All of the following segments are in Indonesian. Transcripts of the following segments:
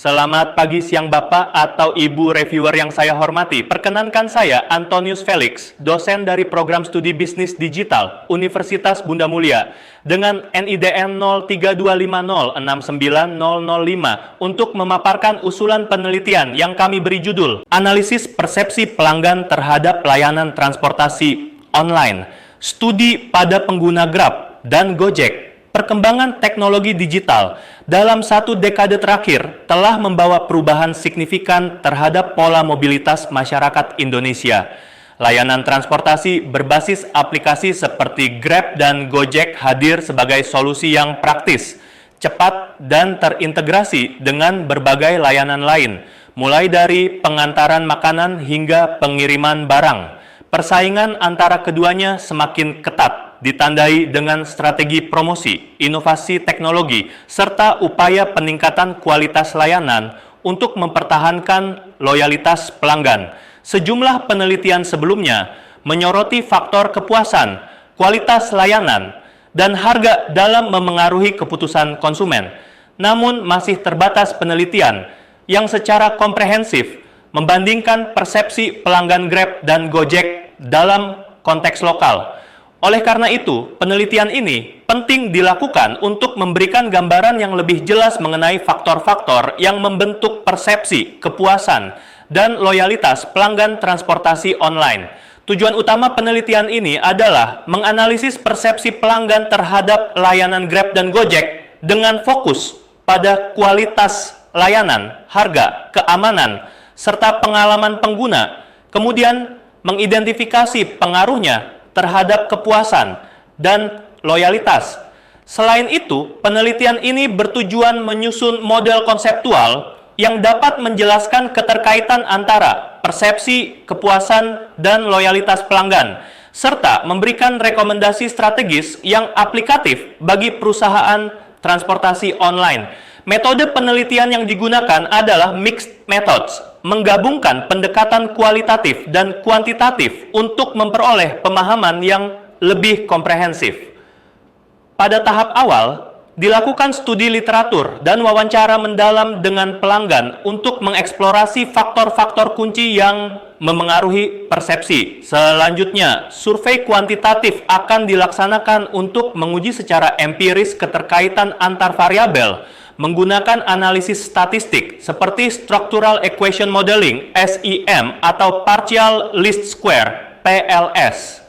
Selamat pagi, siang Bapak atau Ibu reviewer yang saya hormati. Perkenankan saya Antonius Felix, dosen dari Program Studi Bisnis Digital Universitas Bunda Mulia dengan NIDN 0325069005 untuk memaparkan usulan penelitian yang kami beri judul Analisis Persepsi Pelanggan Terhadap Layanan Transportasi Online, Studi pada Pengguna Grab dan Gojek. Perkembangan teknologi digital dalam satu dekade terakhir telah membawa perubahan signifikan terhadap pola mobilitas masyarakat Indonesia. Layanan transportasi berbasis aplikasi seperti Grab dan Gojek hadir sebagai solusi yang praktis, cepat, dan terintegrasi dengan berbagai layanan lain, mulai dari pengantaran makanan hingga pengiriman barang. Persaingan antara keduanya semakin ketat, ditandai dengan strategi promosi, inovasi teknologi, serta upaya peningkatan kualitas layanan untuk mempertahankan loyalitas pelanggan. Sejumlah penelitian sebelumnya menyoroti faktor kepuasan, kualitas layanan, dan harga dalam memengaruhi keputusan konsumen. Namun masih terbatas penelitian yang secara komprehensif membandingkan persepsi pelanggan Grab dan Gojek dalam konteks lokal. Oleh karena itu, penelitian ini penting dilakukan untuk memberikan gambaran yang lebih jelas mengenai faktor-faktor yang membentuk persepsi, kepuasan, dan loyalitas pelanggan transportasi online. Tujuan utama penelitian ini adalah menganalisis persepsi pelanggan terhadap layanan Grab dan Gojek dengan fokus pada kualitas layanan, harga, keamanan, serta pengalaman pengguna, kemudian mengidentifikasi pengaruhnya terhadap kepuasan dan loyalitas. Selain itu, penelitian ini bertujuan menyusun model konseptual yang dapat menjelaskan keterkaitan antara persepsi, kepuasan, dan loyalitas pelanggan, serta memberikan rekomendasi strategis yang aplikatif bagi perusahaan transportasi online. Metode penelitian yang digunakan adalah mixed methods, menggabungkan pendekatan kualitatif dan kuantitatif untuk memperoleh pemahaman yang lebih komprehensif. Pada tahap awal, dilakukan studi literatur dan wawancara mendalam dengan pelanggan untuk mengeksplorasi faktor-faktor kunci yang memengaruhi persepsi. Selanjutnya, survei kuantitatif akan dilaksanakan untuk menguji secara empiris keterkaitan antar variabel menggunakan analisis statistik seperti Structural Equation Modeling (SEM) atau Partial Least Square (PLS).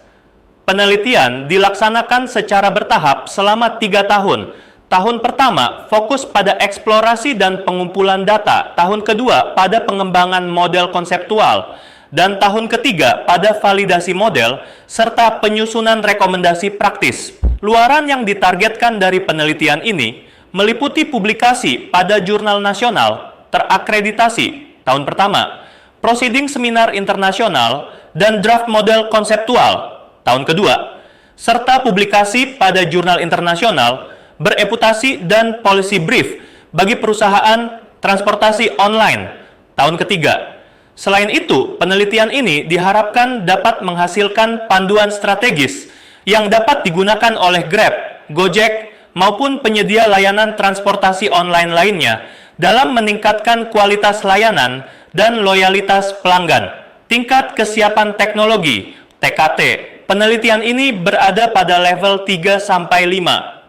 Penelitian dilaksanakan secara bertahap selama 3 tahun. Tahun pertama fokus pada eksplorasi dan pengumpulan data, tahun kedua pada pengembangan model konseptual, dan tahun ketiga pada validasi model serta penyusunan rekomendasi praktis. Luaran yang ditargetkan dari penelitian ini meliputi publikasi pada jurnal nasional terakreditasi tahun pertama, proceeding seminar internasional, dan draft model konseptual tahun kedua, serta publikasi pada jurnal internasional bereputasi dan policy brief bagi perusahaan transportasi online tahun ketiga. Selain itu, penelitian ini diharapkan dapat menghasilkan panduan strategis yang dapat digunakan oleh Grab, Gojek, maupun penyedia layanan transportasi online lainnya dalam meningkatkan kualitas layanan dan loyalitas pelanggan. Tingkat kesiapan teknologi, TKT, penelitian ini berada pada level 3-5.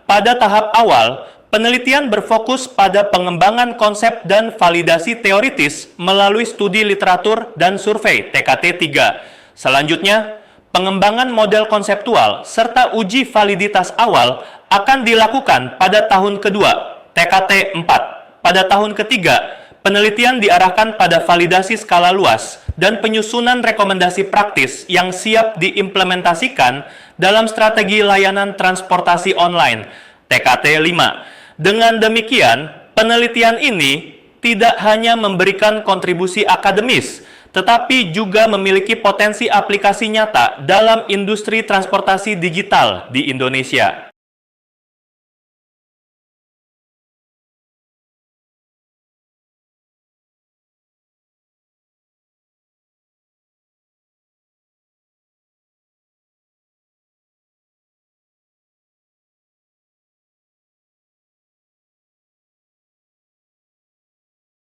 Pada tahap awal, penelitian berfokus pada pengembangan konsep dan validasi teoritis melalui studi literatur dan survei TKT 3. Selanjutnya, pengembangan model konseptual serta uji validitas awal akan dilakukan pada tahun kedua, TKT 4. Pada tahun ketiga, penelitian diarahkan pada validasi skala luas dan penyusunan rekomendasi praktis yang siap diimplementasikan dalam strategi layanan transportasi online, TKT 5. Dengan demikian, penelitian ini tidak hanya memberikan kontribusi akademis, tetapi juga memiliki potensi aplikasi nyata dalam industri transportasi digital di Indonesia.